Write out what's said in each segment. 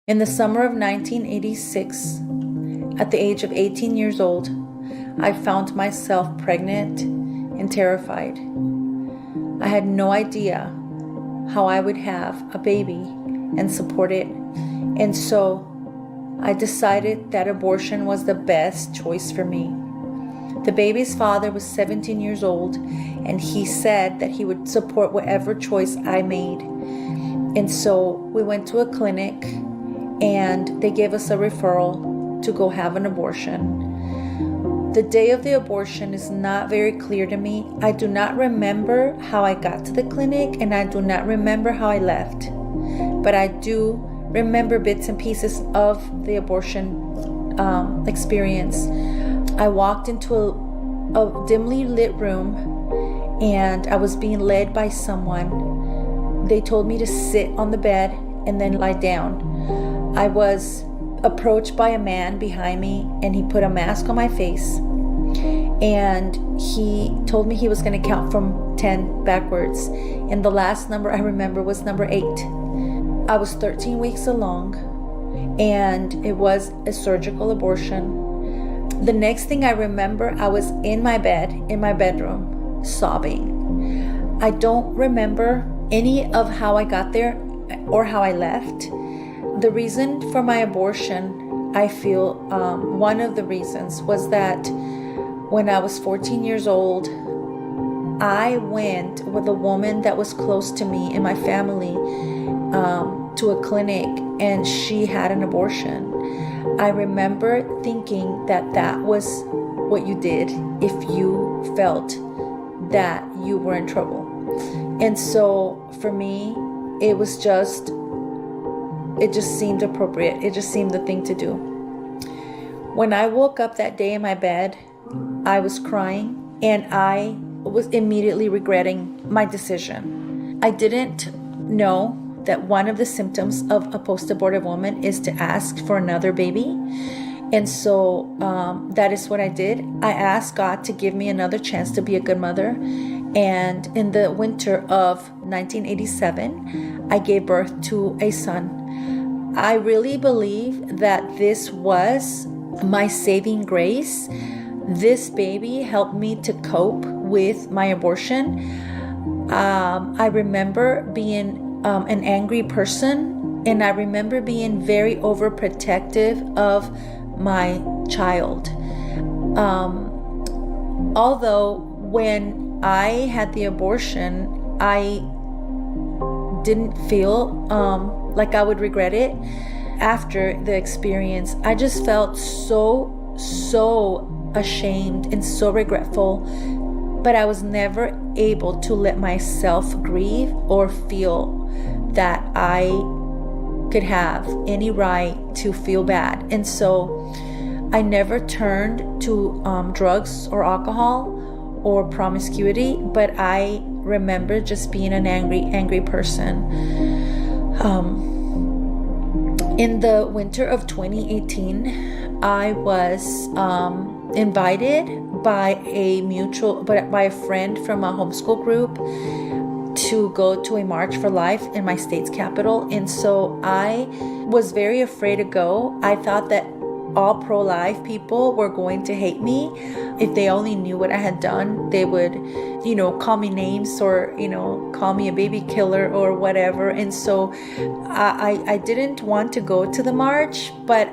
In the summer of 1986, at the age of 18 years old, I found myself pregnant and terrified. I had no idea how I would have a baby and support it, and so I decided that abortion was the best choice for me. The baby's father was 17 years old, and he said that he would support whatever choice I made. And so we went to a clinic, and they gave us a referral to go have an abortion. The day of the abortion is not very clear to me. I do not remember how I got to the clinic, and I do not remember how I left. But I do remember bits and pieces of the abortion experience. I walked into a dimly lit room, and I was being led by someone. They told me to sit on the bed and then lie down. I was approached by a man behind me, and he put a mask on my face, and he told me he was going to count from 10 backwards, and the last number I remember was number 8. I was 13 weeks along, and it was a surgical abortion. The next thing I remember, I was in my bed, in my bedroom, sobbing. I don't remember any of how I got there or how I left. The reason for my abortion, I feel one of the reasons was that when I was 14 years old, I went with a woman that was close to me in my family to a clinic, and she had an abortion. I remember thinking that that was what you did if you felt that you were in trouble. And so for me, it just seemed appropriate. It just seemed the thing to do. When I woke up that day in my bed, I was crying, and I was immediately regretting my decision. I didn't know that one of the symptoms of a post-abortive woman is to ask for another baby. And so that is what I did. I asked God to give me another chance to be a good mother. And in the winter of 1987, I gave birth to a son. I really believe that this was my saving grace. This baby helped me to cope with my abortion. I remember being an angry person, and I remember being very overprotective of my child. Although when I had the abortion, I didn't feel like I would regret it after the experience. I just felt so ashamed and so regretful, but I was never able to let myself grieve or feel that I could have any right to feel bad. And so I never turned to drugs or alcohol or promiscuity, but I remember just being an angry person. In the winter of 2018, I was invited by a friend from a homeschool group to go to a March for Life in my state's capital. And so I was very afraid to go. I thought that all pro-life people were going to hate me. If they only knew what I had done, they would, call me names or, call me a baby killer or whatever. And so I didn't want to go to the march, but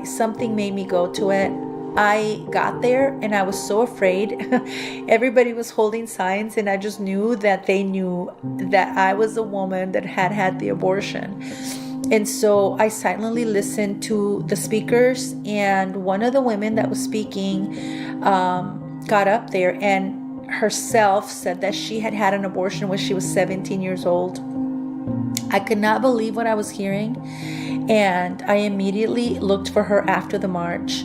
something made me go to it. I got there and I was so afraid. Everybody was holding signs, and I just knew that they knew that I was a woman that had the abortion. And so I silently listened to the speakers, and one of the women that was speaking got up there and herself said that she had an abortion when she was 17 years old. I could not believe what I was hearing, and I immediately looked for her after the march.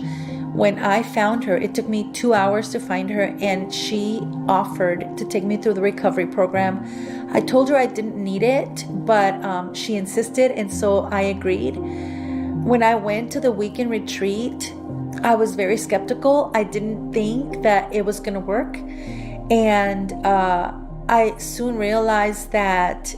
When I found her, it took me 2 hours to find her, and she offered to take me through the recovery program. I told her I didn't need it, but she insisted, and so I agreed. When I went to the weekend retreat, I was very skeptical. I didn't think that it was going to work, and I soon realized that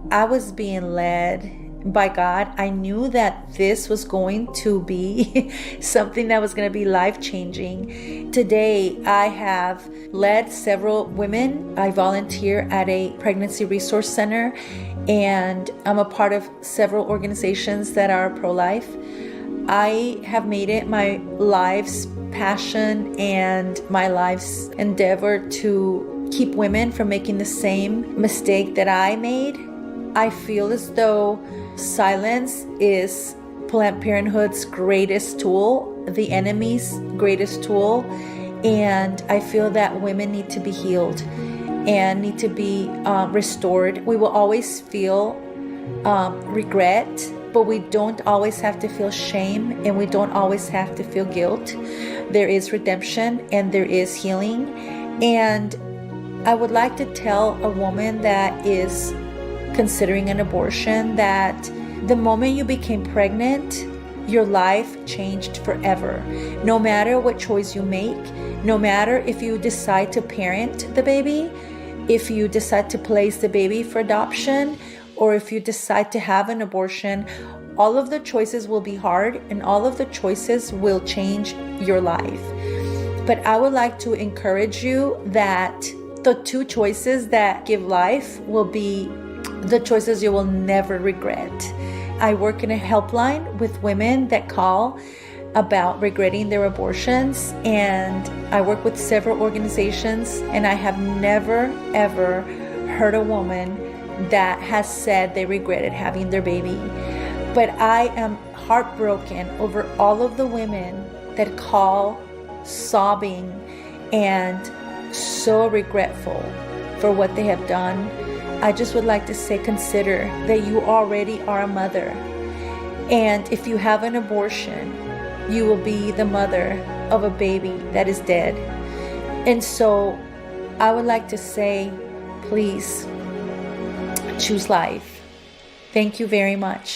I was being led by God. I knew that this was going to be something that was going to be life-changing. Today, I have led several women. I volunteer at a pregnancy resource center, and I'm a part of several organizations that are pro-life. I have made it my life's passion and my life's endeavor to keep women from making the same mistake that I made. I feel as though silence is Planned Parenthood's greatest tool, the enemy's greatest tool, and I feel that women need to be healed and need to be restored. We will always feel regret, but we don't always have to feel shame, and we don't always have to feel guilt. There is redemption and there is healing. And I would like to tell a woman that is considering an abortion that the moment you became pregnant, your life changed forever. No matter what choice you make, no matter if you decide to parent the baby, if you decide to place the baby for adoption, or if you decide to have an abortion, all of the choices will be hard and all of the choices will change your life. But I would like to encourage you that the two choices that give life will be the choices you will never regret. I work in a helpline with women that call about regretting their abortions, and I work with several organizations, and I have never ever heard a woman that has said they regretted having their baby. But I am heartbroken over all of the women that call sobbing and so regretful for what they have done. I just would like to say, consider that you already are a mother. And if you have an abortion, you will be the mother of a baby that is dead. And so I would like to say, please choose life. Thank you very much.